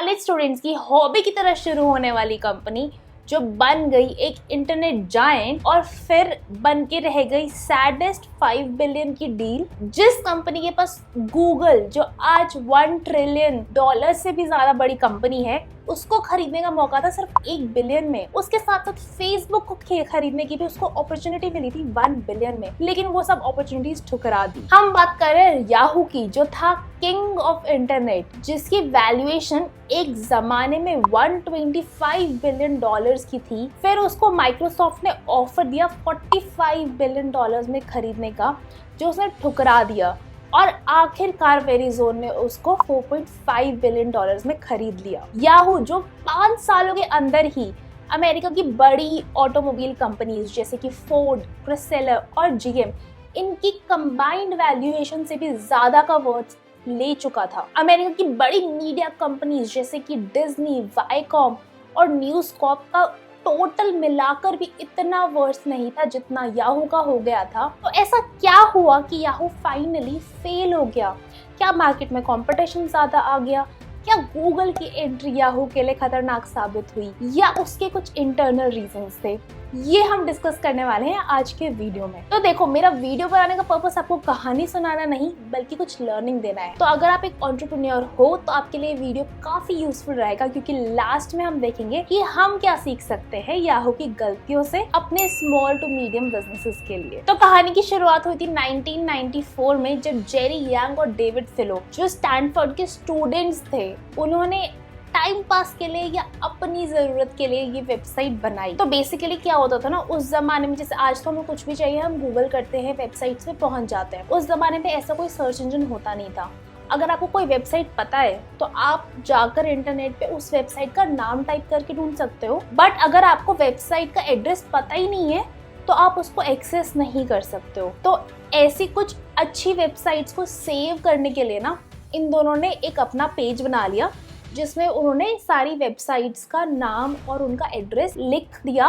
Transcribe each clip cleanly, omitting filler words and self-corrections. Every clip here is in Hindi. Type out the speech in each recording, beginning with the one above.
कॉलेज स्टूडेंट्स की हॉबी की तरह शुरू होने वाली कंपनी जो बन गई एक इंटरनेट जायंट और फिर बन के रह गई सैडेस्ट 5 बिलियन की डील। जिस कंपनी के पास गूगल जो आज $1 ट्रिलियन से भी ज्यादा बड़ी कंपनी है, उसको खरीदने का मौका था सिर्फ 1 बिलियन में। उसके साथ साथ फेसबुक को खरीदने की भी उसको अपॉर्चुनिटी मिली थी 1 बिलियन में, लेकिन वो सब अपॉर्चुनिटीज ठुकरा दी। हम बात कर रहे हैं याहू की, जो था किंग ऑफ इंटरनेट, जिसकी वैल्यूएशन एक जमाने में $125 बिलियन की थी। फिर उसको माइक्रोसॉफ्ट ने ऑफर दिया $45 बिलियन में खरीदने का, जो उसने ठुकरा दिया और आखिरकार वेरिजोन ने उसको $4.5 बिलियन में खरीद लिया। याहू जो 5 सालों के अंदर ही अमेरिका की बड़ी ऑटोमोबाइल कंपनीज जैसे कि फोर्ड, क्रिसलर और जीएम, इनकी कंबाइंड वैल्यूएशन से भी ज्यादा का वर्थ ले चुका था। अमेरिका की बड़ी मीडिया कंपनीज जैसे कि डिज्नी, वाईकॉम और न्यूज कॉर्प का टोटल मिलाकर भी इतना वर्थ नहीं था जितना याहू का हो गया था। तो ऐसा क्या हुआ कि याहू फाइनली फेल हो गया? क्या मार्केट में कंपटीशन ज्यादा आ गया? क्या गूगल की एंट्री याहू के लिए खतरनाक साबित हुई, या उसके कुछ इंटरनल रीजंस थे? ये हम डिस्कस करने वाले हैं आज के वीडियो में। तो देखो, मेरा वीडियो बनाने का पर्पस आपको कहानी सुनाना नहीं बल्कि कुछ लर्निंग देना है। तो अगर आप एक एंटरप्रेन्योर हो तो आपके लिए वीडियो काफी यूजफुल रहेगा, क्योंकि लास्ट में हम देखेंगे कि हम क्या सीख सकते हैं याहू की गलतियों से अपने स्मॉल टू मीडियम बिजनेसेस के लिए। तो कहानी की शुरुआत हुई थी 1994 में, जब जेरी यांग और डेविड फिलो, जो स्टैनफोर्ड के स्टूडेंट्स थे, उन्होंने टाइम पास के लिए या अपनी जरूरत के लिए ये वेबसाइट बनाई। तो बेसिकली क्या होता था ना, उस जमाने में, जैसे आज तो हमें कुछ भी चाहिए हम गूगल करते हैं, वेबसाइट्स पे पहुंच जाते हैं। उस जमाने में ऐसा कोई सर्च इंजन होता नहीं था। अगर आपको कोई वेबसाइट पता है तो आप जाकर इंटरनेट पे उस वेबसाइट का नाम टाइप करके ढूंढ सकते हो, बट अगर आपको वेबसाइट का एड्रेस पता ही नहीं है तो आप उसको एक्सेस नहीं कर सकते हो। तो ऐसी कुछ अच्छी वेबसाइट्स को सेव करने के लिए ना, इन दोनों ने एक अपना पेज बना लिया जिसमें उन्होंने सारी वेबसाइट्स का नाम और उनका एड्रेस लिख दिया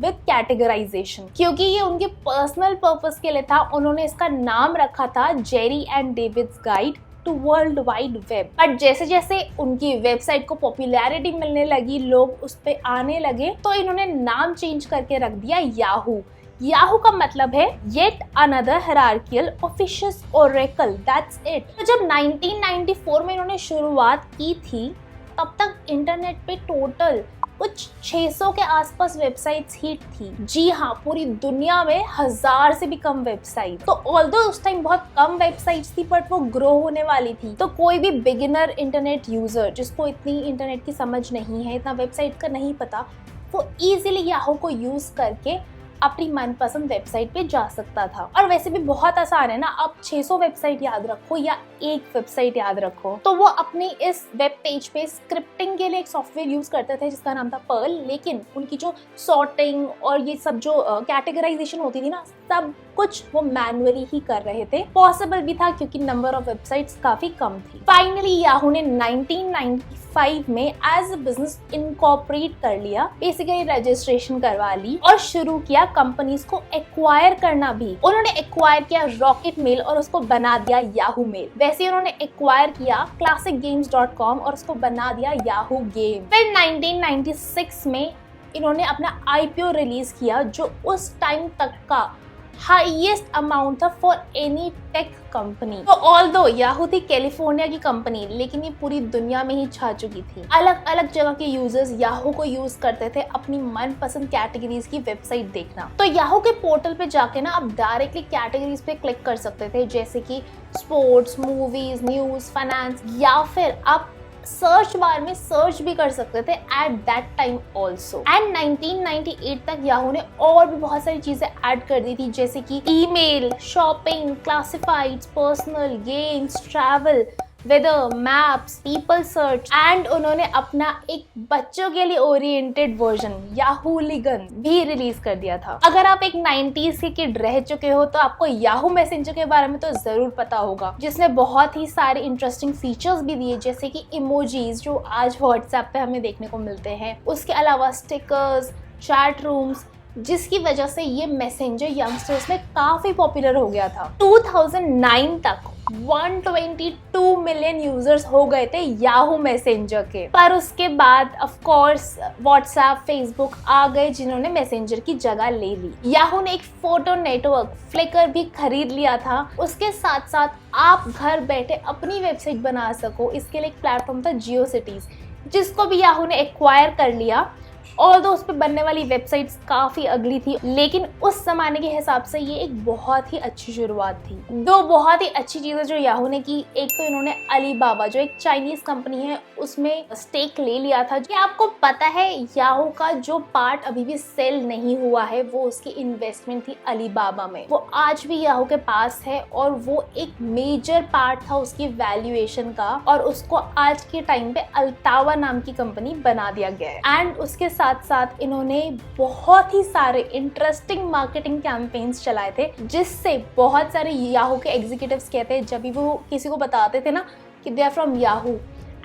विद कैटेगराइजेशन। क्योंकि ये उनके पर्सनल पर्पस के लिए था, उन्होंने इसका नाम रखा था Jerry and David's guide to world wide web. But जैसे जैसे उनकी वेबसाइट को पॉपुलैरिटी मिलने लगी, लोग उस पे आने लगे, तो इन्होंने नाम चेंज करके रख दिया याहू। याहू का मतलब है yet another hierarchical officious oracle, that's it. तो जब 1994 में इन्होंने शुरुआत की थी, तब तक इंटरनेट पे टोटल कुछ 600 के आसपास वेबसाइट्स ही थी। जी हाँ, पूरी दुनिया में 1000 से भी कम वेबसाइट। तो ऑल्दो उस टाइम बहुत कम वेबसाइट्स थी, बट वो ग्रो होने वाली थी। तो कोई भी बिगिनर इंटरनेट यूजर जिसको इतनी इंटरनेट की समझ नहीं है, इतना वेबसाइट का नहीं पता, वो इजीली याहू को यूज करके अपनी मनपसंद वेबसाइट पे जा सकता था। और वैसे भी बहुत आसान है ना, आप 600 वेबसाइट याद रखो या एक वेबसाइट याद रखो। तो वो अपनी इस वेब पेज पे स्क्रिप्टिंग के लिए एक सॉफ्टवेयर यूज करते थे जिसका नाम था पर्ल, लेकिन उनकी जो सॉर्टिंग और ये सब जो कैटेगराइजेशन होती थी ना, सब कुछ वो मैनुअली ही कर रहे थे। पॉसिबल भी था क्योंकि नंबर ऑफ वेबसाइट्स काफी कम थी। फाइनली याहू ने 1995 में एज अ बिजनेस इनकॉर्पोरेट कर लिया, बेसिकली रजिस्ट्रेशन करवा ली और शुरू किया कंपनीज को एक्वायर करना भी। उन्होंने एक्वायर किया रॉकेट मेल और उसको बना दिया याहू मेल। वैसे ही उन्होंने एक्वायर किया classicgames.com और उसको बना दिया याहू गेम। फिर 1996 में इन्होंने अपना IPO रिलीज किया, जो उस टाइम तक का हाईएस्ट अमाउंट था फॉर एनी टेक कंपनी। तो ऑल्दो याहू थी कैलिफोर्निया की कंपनी, लेकिन ये पूरी दुनिया में ही छा चुकी थी। अलग अलग जगह के यूजर्स याहू को यूज करते थे अपनी मनपसंद कैटेगरीज की वेबसाइट देखना। तो याहू के पोर्टल पे जाके ना आप डायरेक्टली कैटेगरीज पे क्लिक कर सकते थे, जैसे कि स्पोर्ट्स, मूवीज, न्यूज, फाइनेंस, या फिर आप सर्च बार में सर्च भी कर सकते थे at that time also. And 1998 तक याहू ने और भी बहुत सारी चीजें ऐड कर दी थी, जैसे कि email, shopping, classifieds, personal, games, travel, weather, maps, people search, and उन्होंने अपना एक बच्चों के लिए ओरिएंटेड वर्जन याहूलिगन भी रिलीज कर दिया था। अगर आप एक 90s के किड रह चुके हो तो आपको याहू मैसेंजर के बारे में तो जरूर पता होगा, जिसने बहुत ही सारे इंटरेस्टिंग फीचर्स भी दिए, जैसे कि इमोजीज जो आज व्हाट्सएप पे हमें देखने को मिलते हैं। उसके अलावा स्टिकर्स, चैट रूम्स, जिसकी वजह से ये मैसेंजर यंगस्टर्स में काफी पॉपुलर हो गया था। 2009 तक 122 मिलियन यूजर्स हो गए थे याहू मैसेंजर के। पर उसके बाद ऑफ कोर्स व्हाट्सएप, फेसबुक आ गए जिन्होंने मैसेंजर की जगह ले ली। याहू ने एक फोटो नेटवर्क फ्लिकर भी खरीद लिया था। उसके साथ साथ आप घर बैठे अपनी वेबसाइट बना सको, इसके लिए एक प्लेटफॉर्म था जियो सिटीज, जिसको भी याहू ने एक्वायर कर लिया। ऑल्दो उस पर बनने वाली वेबसाइट्स काफी अगली थी, लेकिन उस जमाने के हिसाब से ये एक बहुत ही अच्छी शुरुआत थी। दो बहुत ही अच्छी चीजें जो याहू ने की, एक तो इन्होंने अलीबाबा जो एक चाइनीज कंपनी है उसमें स्टेक ले लिया था। क्या आपको पता है याहू का जो पार्ट अभी भी सेल नहीं हुआ है वो उसकी इन्वेस्टमेंट थी अलीबाबा में, वो आज भी याहू के पास है और वो एक मेजर पार्ट था उसकी वैल्यूएशन का, और उसको आज के टाइम पे अल्तावा नाम की कंपनी बना दिया गया है। एंड उसके साथ साथ इन्होंने बहुत ही सारे इंटरेस्टिंग मार्केटिंग कैंपेन्स चलाए थे, जिससे बहुत सारे याहू के एग्जीक्यूटिव्स कहते हैं जब भी वो किसी को बताते थे ना कि they are from Yahoo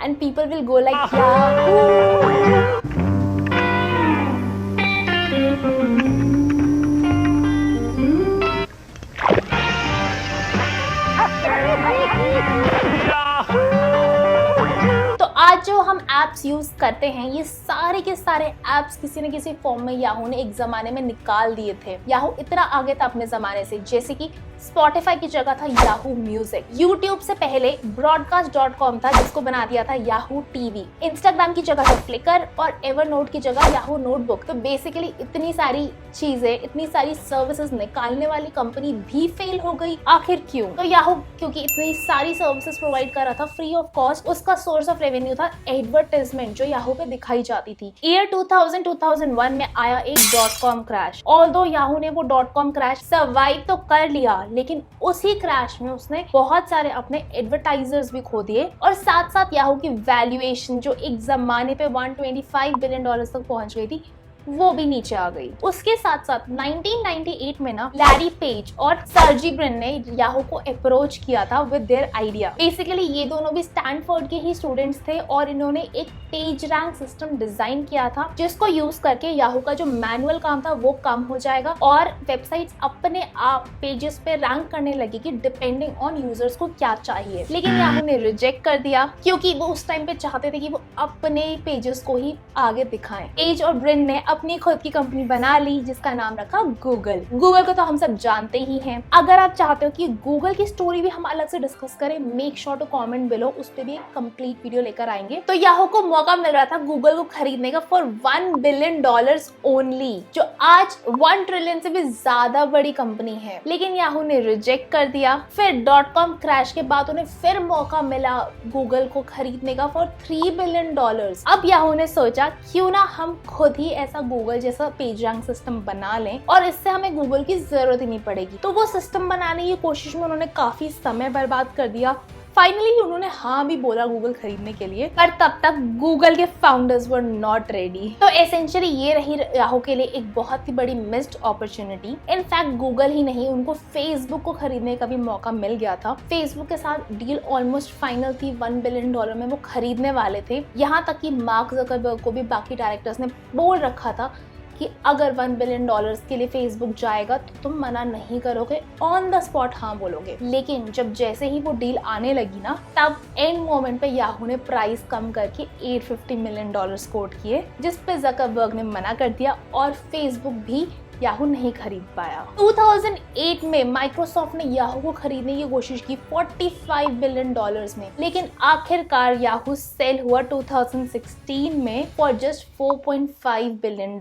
and people will go like Yahoo. आज जो हम एप्स यूज करते हैं ये सारे के सारे एप्स किसी न किसी फॉर्म में याहू ने एक जमाने में निकाल दिए थे। याहू इतना आगे था अपने जमाने से, जैसे कि स्पॉटिफाई की जगह था याहू म्यूजिक, यूट्यूब से पहले ब्रॉडकास्ट.com था जिसको बना दिया था याहू टीवी, इंस्टाग्राम की जगह था फ्लिकर और एवरनोट की जगह याहू नोटबुक। तो बेसिकली इतनी सारी चीजें, इतनी सारी सर्विसेज निकालने वाली कंपनी भी फेल हो गई। आखिर क्यों? तो याहू क्योंकि इतनी सारी सर्विसेज प्रोवाइड कर रहा था फ्री ऑफ कॉस्ट, उसका सोर्स ऑफ रेवेन्यू था एडवर्टाइजमेंट जो याहू पे दिखाई जाती थी। ईयर 2000-2001 में आया एक .com क्रैश। ऑल्दो याहू ने वो .com क्रैश सर्वाइव तो कर लिया, लेकिन उसी क्रैश में उसने बहुत सारे अपने एडवर्टाइजर्स भी खो दिए, और साथ साथ याहू की वैल्यूएशन जो एक जमाने पे $125 बिलियन तक पहुंच गई थी वो भी नीचे आ गई। उसके साथ साथ 1998 में ना लैरी पेज और सर्जी ब्रिन ने याहू को अप्रोच किया था विद देयर आइडिया। बेसिकली ये दोनों भी स्टैनफोर्ड के ही स्टूडेंट्स थे और इन्होंने एक पेज रैंक सिस्टम डिजाइन किया था जिसको यूज करके याहू का जो मैनुअल काम था वो कम हो जाएगा और वेबसाइट्स अपने आप पेजेस पे रैंक करने लगेगी डिपेंडिंग ऑन यूजर्स को क्या चाहिए। लेकिन याहू ने रिजेक्ट कर दिया क्योंकि वो उस टाइम पे चाहते थे कि वो अपने पेजेस को ही आगे दिखाएं। पेज और ब्रिन ने अपनी खुद की कंपनी बना ली जिसका नाम रखा गूगल। गूगल को तो हम सब जानते ही हैं। अगर आप चाहते हो कि गूगल की स्टोरी भी हम अलग से डिस्कस करें, make sure to comment below, उस पे भी एक कंप्लीट वीडियो लेकर आएंगे। तो याहू को मौका मिल रहा था गूगल को खरीदने का फॉर $1 बिलियन ओनली, जो आज 1 ट्रिलियन से भी ज्यादा बड़ी कंपनी है, लेकिन याहू ने रिजेक्ट कर दिया। फिर .com क्रैश के बाद उन्हें फिर मौका मिला गूगल को खरीदने का फॉर $3 बिलियन। अब याहू ने सोचा क्यों ना हम खुद ही ऐसा गूगल जैसा पेज रैंक सिस्टम बना लें और इससे हमें गूगल की जरूरत ही नहीं पड़ेगी। तो वो सिस्टम बनाने की कोशिश में उन्होंने काफी समय बर्बाद कर दिया। फाइनली उन्होंने हाँ भी बोला गूगल खरीदने के लिए, पर तब तक गूगल के फाउंडर्स वर नॉट रेडी। तो एसेंशियली ये रही याहू के लिए एक बहुत ही बड़ी मिस्ड अपॉर्चुनिटी। इनफैक्ट गूगल ही नहीं, उनको फेसबुक को खरीदने का भी मौका मिल गया था। फेसबुक के साथ डील ऑलमोस्ट फाइनल थी, $1 बिलियन में वो खरीदने वाले थे। यहाँ तक कि मार्क ज़करबर्ग को भी बाकी डायरेक्टर्स ने बोल रखा था कि अगर $1 बिलियन के लिए फेसबुक जाएगा तो तुम मना नहीं करोगे, ऑन द स्पॉट हाँ बोलोगे। लेकिन जब जैसे ही वो डील आने लगी ना, तब एंड मोमेंट पे याहू ने प्राइस कम करके $850 मिलियन कोट किए, जिस पे ज़करबर्ग ने मना कर दिया और फेसबुक भी याहू नहीं खरीद पाया। 2008 में माइक्रोसॉफ्ट ने याहू को खरीदने की कोशिश की $45 बिलियन में, लेकिन आखिरकार याहू सेल हुआ 2016 में for just $4.5 billion.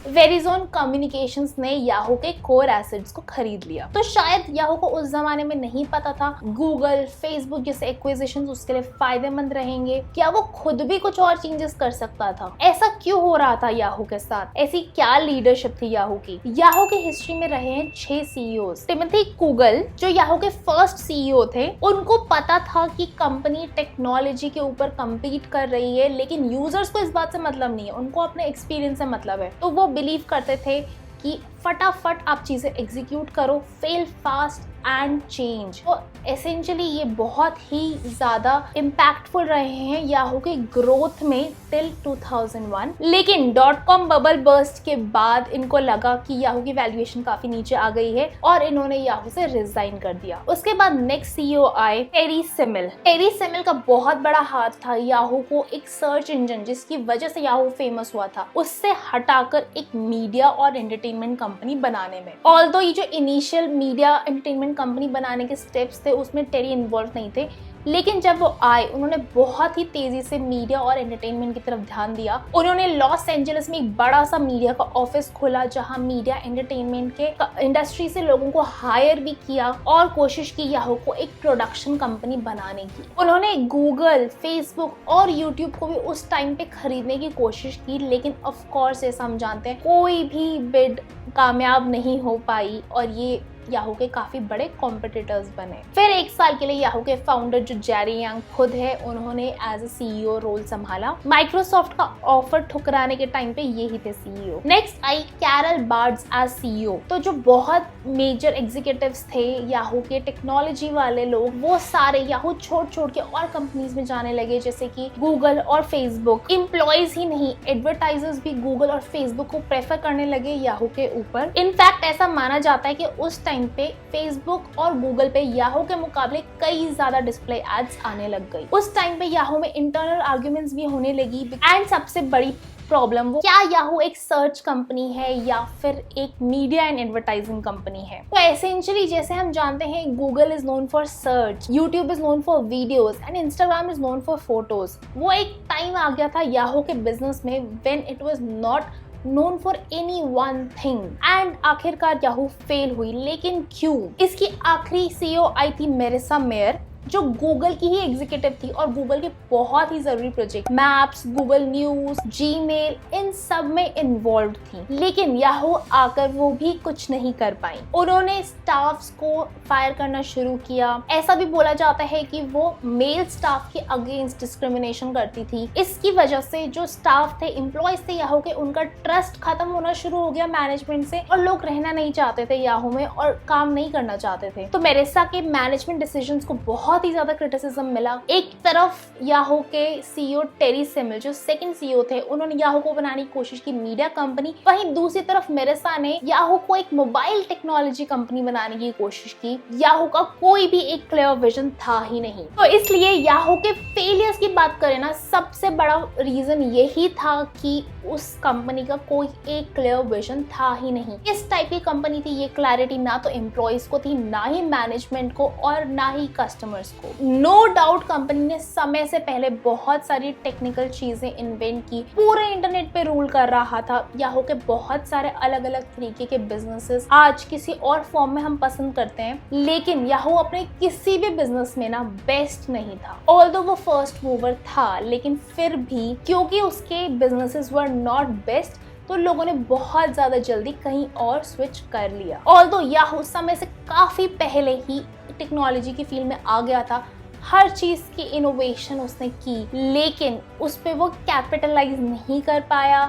Verizon communications ने याहू के कोर एसेट्स को खरीद लिया। तो शायद याहू को उस जमाने में नहीं पता था गूगल, फेसबुक जैसे एक्विजिशंस उसके लिए फायदेमंद रहेंगे, क्या वो खुद भी कुछ और चेंजेस कर सकता था। ऐसा क्यों हो रहा था याहू के साथ? ऐसी क्या लीडरशिप थी याहू की? याहू के हिस्ट्री में रहे हैं 6 सीईओज। टिमोथी कुगल जो याहू के फर्स्ट सीईओ थे, उनको पता था कि कंपनी टेक्नोलॉजी के ऊपर कम्पीट कर रही है, लेकिन यूजर्स को इस बात से मतलब नहीं है, उनको अपने एक्सपीरियंस से मतलब है। तो वो बिलीव करते थे कि फटाफट आप चीजें एग्जीक्यूट करो, फेल फास्ट एंड चेंज। तो एसेंशियली ये बहुत ही ज्यादा इम्पैक्टफुल रहे हैं याहू के ग्रोथ में टिल 2001। लेकिन .com बबल बर्स्ट के बाद इनको लगा कि याहू की वैल्यूएशन काफी नीचे आ गई है और इन्होंने याहू से रिजाइन कर दिया। उसके बाद नेक्स्ट सीईओ आए टेरी सेमिल। टेरी सेमिल का बहुत बड़ा हाथ था याहू को एक सर्च इंजन जिसकी वजह से याहू फेमस हुआ था उससे हटाकर एक मीडिया और एंटरटेनमेंट कंपनी बनाने में। ऑल्दो ये जो इनिशियल मीडिया एंटरटेनमेंट कंपनी बनाने के स्टेप्स थे उसमें टेरी इन्वॉल्व नहीं थे, लेकिन जब वो आए उन्होंने बहुत ही तेजी से मीडिया और एंटरटेनमेंट की तरफ ध्यान दिया। उन्होंने लॉस एंजलिस में एक बड़ा सा मीडिया का ऑफिस खोला जहां मीडिया एंटरटेनमेंट के इंडस्ट्री से लोगों को हायर भी किया और कोशिश की याहू को एक प्रोडक्शन कंपनी बनाने की। उन्होंने गूगल, फेसबुक और यूट्यूब को भी उस टाइम पे खरीदने की कोशिश की, लेकिन ऑफ कोर्स जैसा हम जानते हैं कोई भी बिड कामयाब नहीं हो पाई और ये याहू के काफी बड़े कॉम्पिटिटर्स बने। फिर एक साल के लिए याहू के फाउंडर जो जेरी यांग खुद है उन्होंने एज ए सीईओ रोल संभाला। माइक्रोसॉफ्ट का ऑफर ठुकराने के टाइम पे यही थे CEO. Next I Carol Bartz as CEO. तो जो बहुत मेजर एग्जीक्यूटिव्स थे याहू के, टेक्नोलॉजी वाले लोग, वो सारे याहू छोड़ के और कंपनीज में जाने लगे जैसे कि गूगल और फेसबुक। एम्प्लॉयज ही नहीं, एडवर्टाइजर्स भी गूगल और फेसबुक को प्रेफर करने लगे याहू के ऊपर। इनफैक्ट ऐसा माना जाता है कि उस टाइम पे फेसबुक और गूगल पे याहू के मुकाबले कई ज्यादा डिस्प्ले एड्स आने लग गई। उस टाइम पे याहू में इंटरनल आर्ग्यूमेंट्स भी होने लगी। एंड सबसे बड़ी प्रॉब्लम वो क्या याहू एक सर्च कंपनी है या फिर एक मीडिया एंड एडवर्टाइजिंग कंपनी है। तो एसेंशियली जैसे हम जानते हैं Google is known for search, YouTube is known for videos and Instagram is known for photos. वो एक टाइम आ गया था याहू के बिजनेस में when it was not known for any one thing and आखिरकार याहू फेल हुई। लेकिन क्यों? इसकी आखिरी सीईओ आई थी मेरिसा मेयर जो गूगल की ही एग्जीक्यूटिव थी और गूगल के बहुत ही जरूरी project maps, Google news, Gmail, इन सब में इन्वॉल्व थी। लेकिन याहू आकर वो भी कुछ नहीं कर पाई। उन्होंने स्टाफ्स को फायर करना शुरू किया। ऐसा भी बोला जाता है कि वो मेल स्टाफ के अगेंस्ट डिस्क्रिमिनेशन करती थी। इसकी वजह से जो स्टाफ थे, एम्प्लॉयज थे याहू के, उनका ट्रस्ट खत्म होना शुरू हो गया मैनेजमेंट से और लोग रहना नहीं चाहते थे याहू में और काम नहीं करना चाहते थे। तो मेरिसा के मैनेजमेंट डिसीजंस को बहुत ही ज्यादा क्रिटिसिज्म मिला। एक तरफ याहू के सीईओ टेरी सेमिल जो सेकंड सीईओ थे उन्होंने याहू को बनाने की कोशिश की मीडिया कंपनी, वहीं दूसरी तरफ मेरिसा ने याहू को एक मोबाइल टेक्नोलॉजी कंपनी बनाने की कोशिश की। याहू का कोई भी एक क्लियर विजन था ही नहीं। तो इसलिए याहू के फेलियर्स की बात करें ना, सबसे बड़ा रीजन यही था कि उस कंपनी का कोई एक क्लियर विजन था ही नहीं। किस टाइप की कंपनी थी ये क्लैरिटी ना तो एम्प्लॉयज को थी, ना ही मैनेजमेंट को और ना ही कस्टमर्स को। नो डाउट कंपनी ने समय से पहले बहुत सारी टेक्निकल चीजें इन्वेंट की, पूरे इंटरनेट पे रूल कर रहा था। याहू के बहुत सारे अलग अलग तरीके के बिजनेसेस आज किसी और फॉर्म में हम पसंद करते हैं, लेकिन याहू अपने किसी भी बिजनेस में ना बेस्ट नहीं था। ऑल्दो वो फर्स्ट मूवर था, लेकिन फिर भी क्योंकि उसके बिजनेसेस वर नॉट बेस्ट तो लोगों ने बहुत ज्यादा जल्दी कहीं और स्विच कर लिया। ऑल्दो याहू समय से काफी पहले ही टेक्नोलॉजी की फील्ड में आ गया था, हर चीज की इनोवेशन उसने की, लेकिन उस पे वो कैपिटलाइज नहीं कर पाया।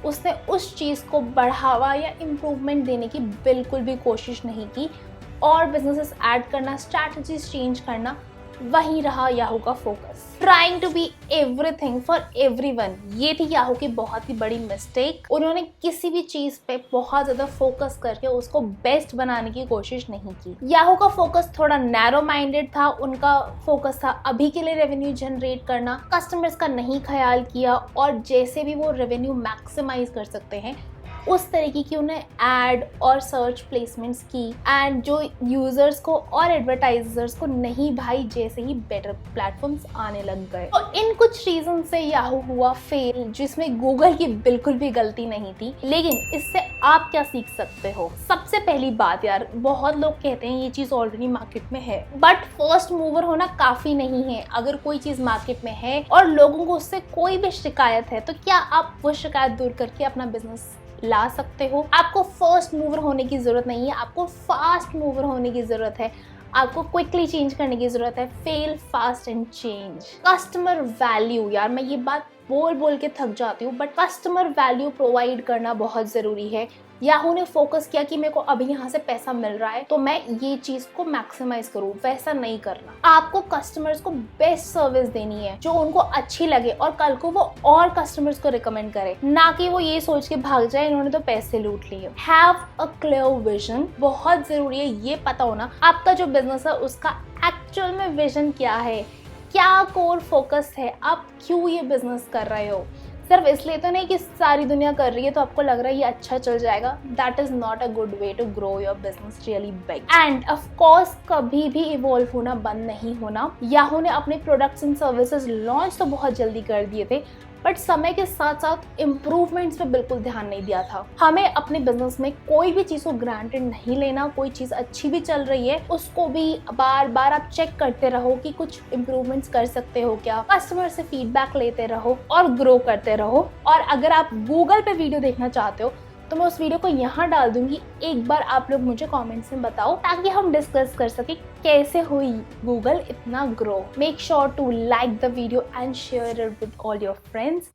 उसने उस चीज को बढ़ावा या इम्प्रूवमेंट देने की बिल्कुल भी कोशिश नहीं की और बिजनेसेस ऐड करना, स्ट्रैटेजीज चेंज करना, वही रहा याहू का फोकस। Trying to be everything for everyone, ये थी याहू की बहुत ही बड़ी मिस्टेक। उन्होंने किसी भी चीज पे बहुत ज्यादा फोकस करके उसको बेस्ट बनाने की कोशिश नहीं की। याहू का फोकस थोड़ा नैरो माइंडेड था। उनका फोकस था अभी के लिए रेवेन्यू जनरेट करना, कस्टमर्स का नहीं ख्याल किया और जैसे भी वो रेवेन्यू मैक्सिमाइज कर सकते हैं उस तरीके की उन्हें एड और सर्च प्लेसमेंट्स की। एंड जो यूजर्स को और एडवर्टाइजर्स को नहीं भाई, जैसे ही बेटर प्लेटफॉर्म्स आने लग गए। तो इन कुछ रीजन से याहू हुआ फेल, जिसमें गूगल की बिल्कुल भी गलती नहीं थी। लेकिन इससे आप क्या सीख सकते हो? सबसे पहली बात यार, बहुत लोग कहते हैं ये चीज ऑलरेडी मार्केट में है, बट फर्स्ट मूवर होना काफी नहीं है। अगर कोई चीज मार्केट में है और लोगों को उससे कोई भी शिकायत है तो क्या आप वो शिकायत दूर करके अपना बिजनेस ला सकते हो? आपको फर्स्ट मूवर होने की जरूरत नहीं है, आपको फास्ट मूवर होने की जरूरत है। आपको क्विकली चेंज करने की जरूरत है। Fail fast and change. Customer value, यार मैं ये बात बोल बोल के थक जाती हूँ, बट कस्टमर वैल्यू प्रोवाइड करना बहुत ज़रूरी है। याहू ने फोकस किया कि मेरे को अभी यहाँ से पैसा मिल रहा है तो मैं ये चीज़ को मैक्सिमाइज करूँ, वैसा नहीं करना। आपको कस्टमर्स को बेस्ट सर्विस देनी है जो उनको अच्छी लगे और कल को वो और कस्टमर्स को रिकमेंड करे, ना कि वो ये सोच के भाग जाए इन्होंने तो पैसे लूट लिए। हैव अ क्लियर विजन, बहुत ज़रूरी है ये पता होना आपका जो बिजनेस है उसका एक्चुअल में विजन क्या है, क्या कोर फोकस है, आप क्यों ये बिजनेस कर रहे हो। सिर्फ इसलिए तो नहीं कि सारी दुनिया कर रही है तो आपको लग रहा है ये अच्छा चल जाएगा। That is not a good way to grow your business really big. And of course कभी भी इवॉल्व होना बंद नहीं होना। याहू ने अपने प्रोडक्ट्स एंड सर्विसेज लॉन्च तो बहुत जल्दी कर दिए थे, बट समय के साथ साथ इम्प्रूवमेंट्स पे बिल्कुल ध्यान नहीं दिया था। हमें अपने बिजनेस में कोई भी चीज़ को ग्रांटेड नहीं लेना। कोई चीज़ अच्छी भी चल रही है उसको भी बार बार आप चेक करते रहो कि कुछ इम्प्रूवमेंट्स कर सकते हो क्या, कस्टमर से फीडबैक लेते रहो और ग्रो करते रहो। और अगर आप गूगल पे वीडियो देखना चाहते हो तो मैं उस वीडियो को यहाँ डाल दूंगी, एक बार आप लोग मुझे कमेंट्स में बताओ ताकि हम डिस्कस कर सके कैसे हुई गूगल इतना grow. Make sure to like the video and share it with all your friends.